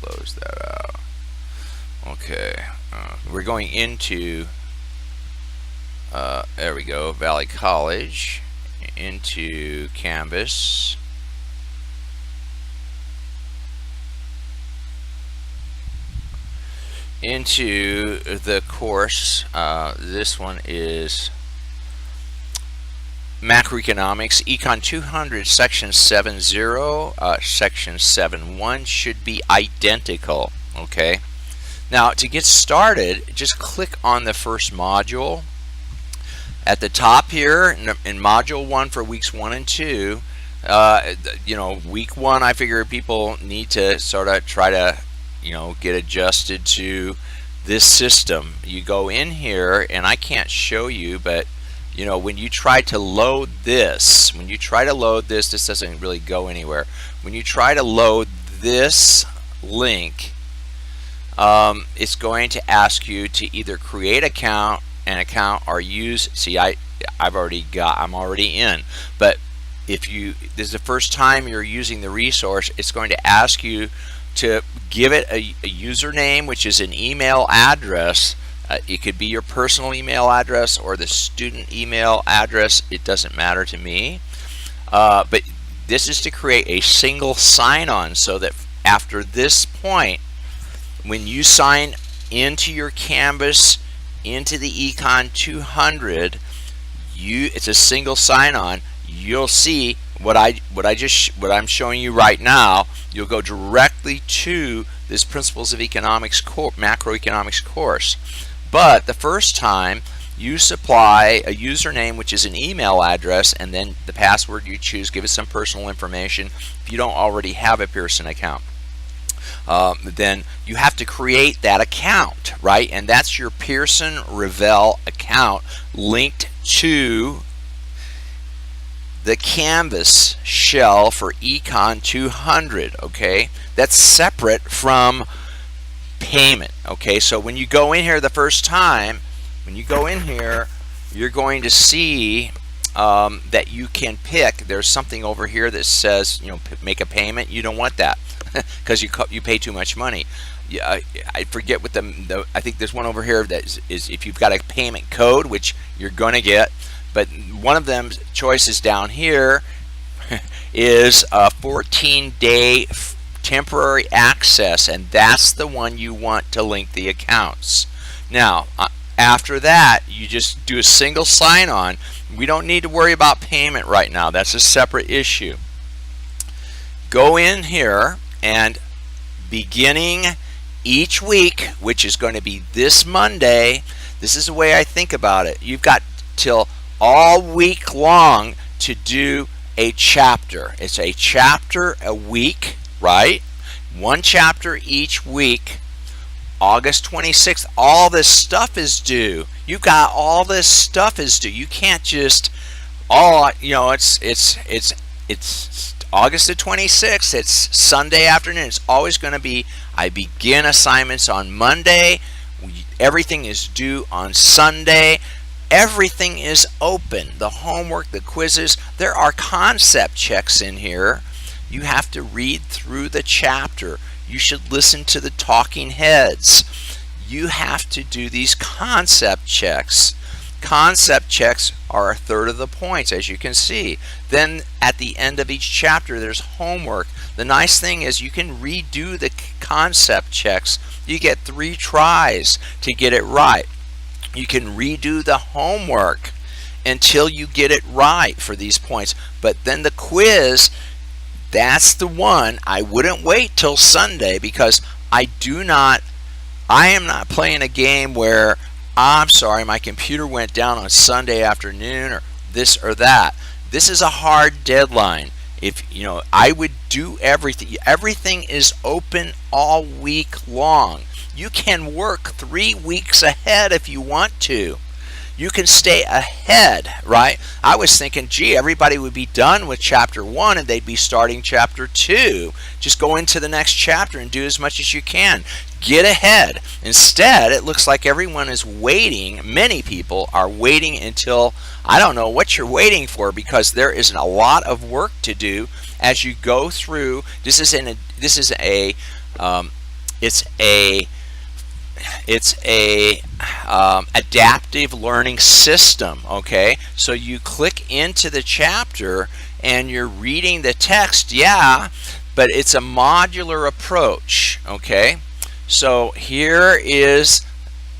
close that out. Okay, we're going into, there we go, Valley College, into Canvas. Into the course, this one is Macroeconomics, Econ 200, Section 70, Section 7.1 should be identical, okay? Now, to get started, just click on the first module. At the top here, in Module 1 for Weeks 1 and 2, you know, Week 1, I figure people need to sort of try to, you know, get adjusted to this system. You go in here, and I can't show you, but you know, when you try to load this, this doesn't really go anywhere. When you try to load this link, it's going to ask you to either create an account or use, see, I'm already in, but if this is the first time you're using the resource, it's going to ask you to give it a username, which is an email address. It could be your personal email address or the student email address. It doesn't matter to me. But this is to create a single sign-on, so that after this point, when you sign into your Canvas, into the Econ 200, it's a single sign-on. You'll see what I'm showing you right now. You'll go directly to this Principles of Economics Macroeconomics course. But the first time, you supply a username, which is an email address, and then the password you choose. Give it some personal information. If you don't already have a Pearson account, then you have to create that account, right? And that's your Pearson Revel account linked to the Canvas shell for Econ 200, okay? That's separate from payment, okay? So when you go in here the first time, you're going to see that you can pick. There's something over here that says, you know, make a payment. You don't want that because you pay too much money. Yeah, I forget what I think there's one over here that is if you've got a payment code, which you're going to get, but one of them choices down here is a 14-day temporary access, and that's the one you want to link the accounts. Now, after that, you just do a single sign-on. We don't need to worry about payment right now. That's a separate issue. Go in here, and beginning each week, which is going to be this Monday, this is the way I think about it. You've got till all week long to do a chapter. It's a chapter a week, right? One chapter each week. August 26th, all this stuff is due. You got all this stuff is due. You can't just it's August the 26th. It's Sunday afternoon. It's always going to be, I begin assignments on Monday. Everything is due on Sunday. Everything is open. The homework, the quizzes, there are concept checks in here. You have to read through the chapter. You should listen to the talking heads. You have to do these concept checks. Concept checks are a third of the points, as you can see. Then at the end of each chapter, there's homework. The nice thing is you can redo the concept checks. You get 3 tries to get it right. You can redo the homework until you get it right for these points. But then the quiz, that's the one. I wouldn't wait till Sunday, because I am not playing a game where, I'm sorry, my computer went down on Sunday afternoon or this or that. This is a hard deadline. If I would do everything. Everything is open all week long. You can work 3 weeks ahead if you want to. You can stay ahead, right? I was thinking, gee, everybody would be done with chapter 1 and they'd be starting chapter 2. Just go into the next chapter and do as much as you can. Get ahead. Instead, it looks like everyone is waiting. Many people are waiting until, I don't know what you're waiting for, because there isn't a lot of work to do as you go through. This is a it's a adaptive learning system. Okay, so you click into the chapter and you're reading the text, yeah, but it's a modular approach. Okay, so here is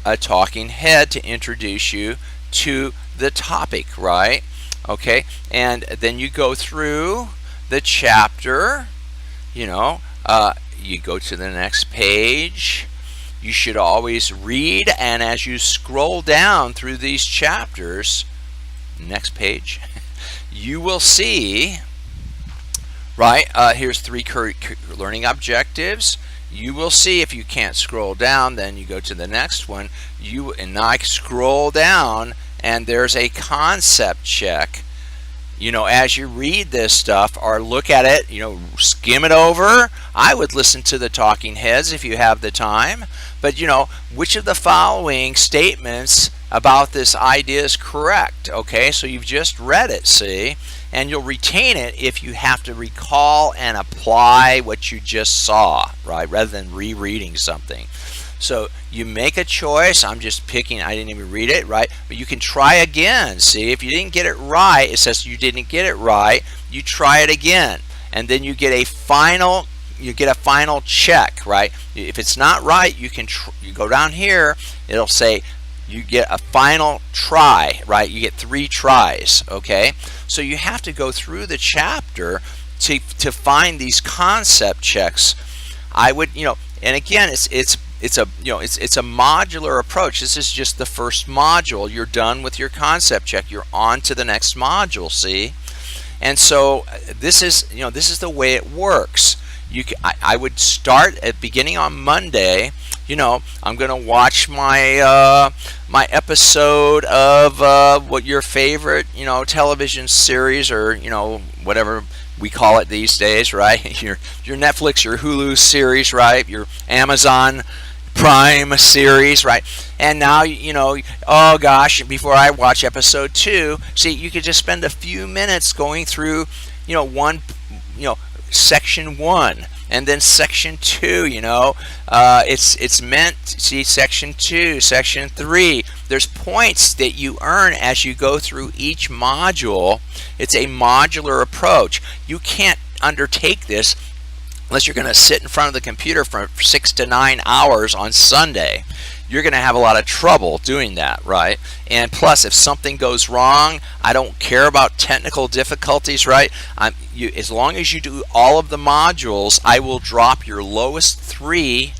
a talking head to introduce you to the topic, right? Okay, and then you go through the chapter, you know, you go to the next page. You should always read, and as you scroll down through these chapters, next page, you will see, right, here's 3 learning objectives. You will see, if you can't scroll down, then you go to the next one. And I scroll down, and there's a concept check. You know, as you read this stuff or look at it, you know, skim it over. I would listen to the talking heads if you have the time. But, you know, which of the following statements about this idea is correct? Okay, so you've just read it, see? And you'll retain it if you have to recall and apply what you just saw, right? Rather than rereading something. So you make a choice. I'm just picking, I didn't even read it, right? But you can try again. See, if you didn't get it right, it says you didn't get it right. You try it again, and then you get a final check, right? If it's not right, you go down here. It'll say you get a final try, right? You get 3 tries. Okay, so you have to go through the chapter to find these concept checks. I would, you know, and again, it's a modular approach. This is just the first module. You're done with your concept check. You're on to the next module. See, and so this is the way it works. I would start at beginning on Monday. You know, I'm going to watch my my episode of what your favorite, you know, television series, or, you know, whatever we call it these days, right? Your Netflix, your Hulu series, right? Your Amazon Prime series, right? And now, you know, oh gosh, before I watch episode 2, see, you could just spend a few minutes going through, you know, section 1 and then section 2. You know, it's meant, see, section 2, section 3. There's points that you earn as you go through each module. It's a modular approach. You can't undertake this unless you're going to sit in front of the computer for 6 to 9 hours on Sunday. You're going to have a lot of trouble doing that, right? And plus, if something goes wrong, I don't care about technical difficulties, right? As long as you do all of the modules, I will drop your lowest 3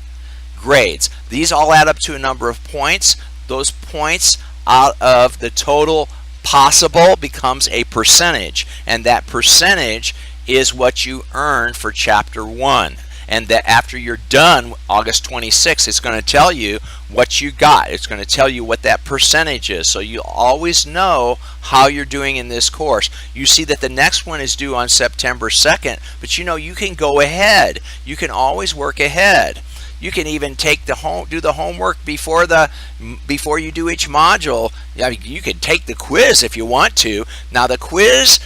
grades. These all add up to a number of points. Those points out of the total possible becomes a percentage, and that percentage is what you earn for chapter 1. And that after you're done August 26th, it's going to tell you what you got. It's going to tell you what that percentage is. So you always know how you're doing in this course. You see that the next one is due on September 2nd, but you know, you can go ahead. You can always work ahead. You can even do the homework before you do each module. You can take the quiz if you want to. Now the quiz,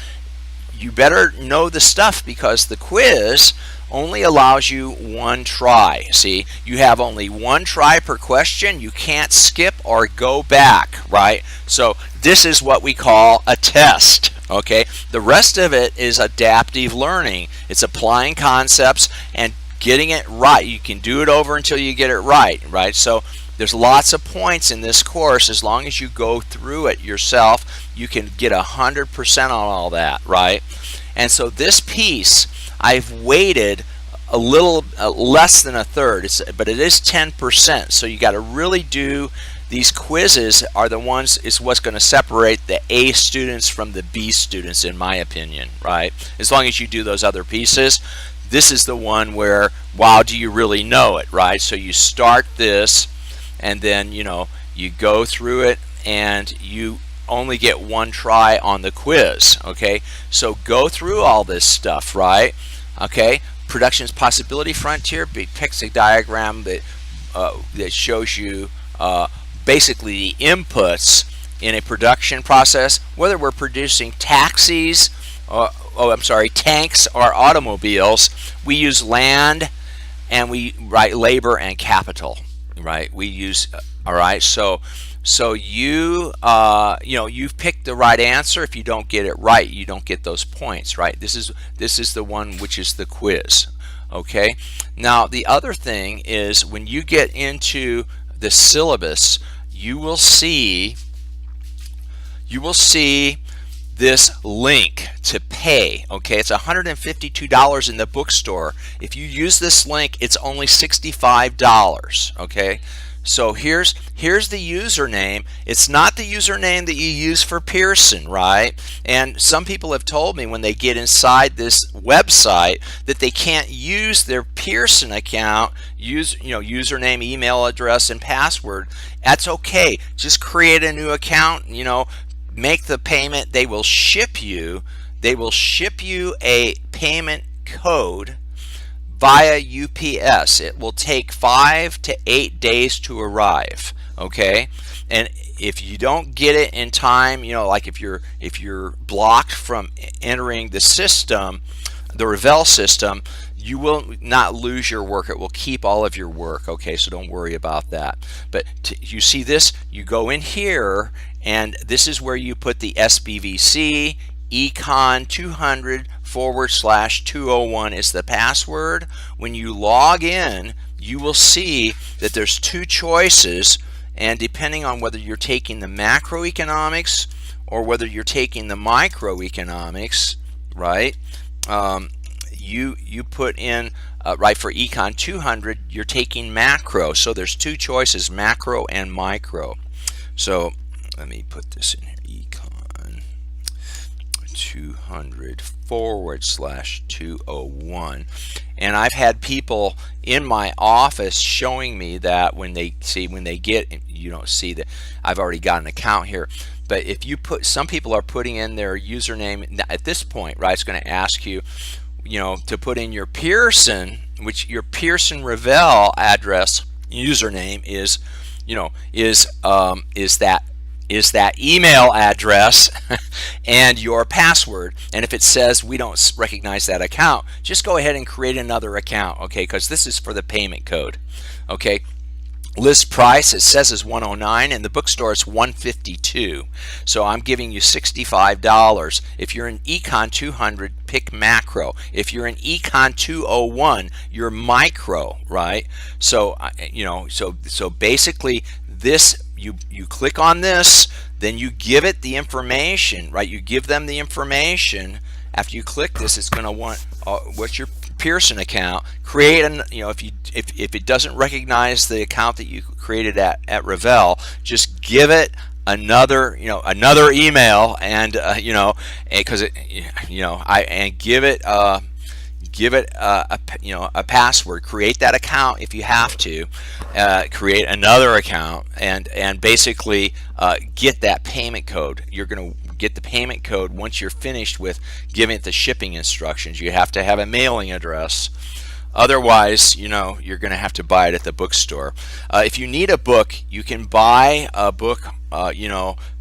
you better know the stuff, because the quiz only allows you 1 try. See, you have only 1 try per question. You can't skip or go back, right? So this is what we call a test. Okay, the rest of it is adaptive learning. It's applying concepts and getting it right. You can do it over until you get it right, right? So there's lots of points in this course. As long as you go through it yourself, you can get 100% on all that, right? And so this piece, I've weighted a little less than a third, but it is 10%. So you got to really do these quizzes. Are the ones, is what's going to separate the A students from the B students, in my opinion, right? As long as you do those other pieces, this is the one where, wow, do you really know it, right? So you start this, and then, you know, you go through it, and you only get 1 try on the quiz. Okay, so go through all this stuff, right? Okay, production's possibility frontier depicts a diagram that shows you basically the inputs in a production process, whether we're producing tanks or automobiles. We use land, and we write labor and capital, right? We use, all right, so you you know, you've picked the right answer. If you don't get it right, you don't get those points, right? This is the one which is the quiz. Okay, now the other thing is when you get into the syllabus, you will see this link to pay. Okay, it's $152 in the bookstore. If you use this link, it's only $65. Okay, so here's the username. It's not the username that you use for Pearson, right? And some people have told me when they get inside this website that they can't use their Pearson account, username, email address, and password. That's okay. Just create a new account, make the payment. They will ship you a payment code via UPS. It will take 5 to 8 days to arrive. Okay, and if you don't get it in time, like if you're blocked from entering the system, the Revell system, you will not lose your work. It will keep all of your work. Okay, so don't worry about that. But you see this, you go in here, and this is where you put the SBVC. Econ 200/201 is the password. When you log in, you will see that there's two choices, and depending on whether you're taking the macroeconomics or whether you're taking the microeconomics, right? You put in right, for Econ 200, you're taking macro. So there's two choices, macro and micro. So let me put this in here. Econ 200/201, and I've had people in my office showing me that when they get, you don't see that I've already got an account here, but if you put, some people are putting in their username at this point, right? It's going to ask you, to put in your Pearson, which your Pearson Revell address username is, is that email address and your password. And if it says we don't recognize that account, just go ahead and create another account, okay? Because this is for the payment code, okay? List price, it says, is $109. In the bookstore, it's $152. So I'm giving you $65. If you're in Econ 200, pick macro. If you're in Econ 201, you're micro, right? So so basically this, you click on this, then you give it the information, right? You give them the information. After you click this, it's going to want what's your Pearson account. Create an, if it doesn't recognize the account that you created at Revell, just give it another another email, and because and give it a password. Create that account if you have to. Create another account and basically get that payment code. You're going to get the payment code once you're finished with giving it the shipping instructions. You have to have a mailing address. Otherwise, you're going to have to buy it at the bookstore. If you need a book, you can buy a book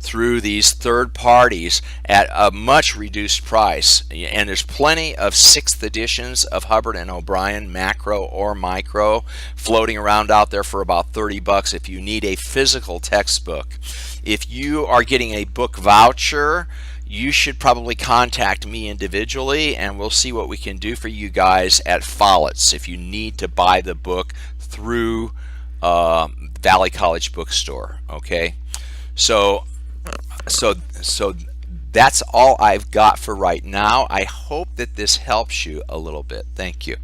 through these third parties at a much reduced price, and there's plenty of 6th editions of Hubbard and O'Brien, macro or micro, floating around out there for about $30 if you need a physical textbook. If you are getting a book voucher, you should probably contact me individually, and we'll see what we can do for you guys at Follett's if you need to buy the book through Valley College Bookstore. Okay, so that's all I've got for right now. I hope that this helps you a little bit. Thank you.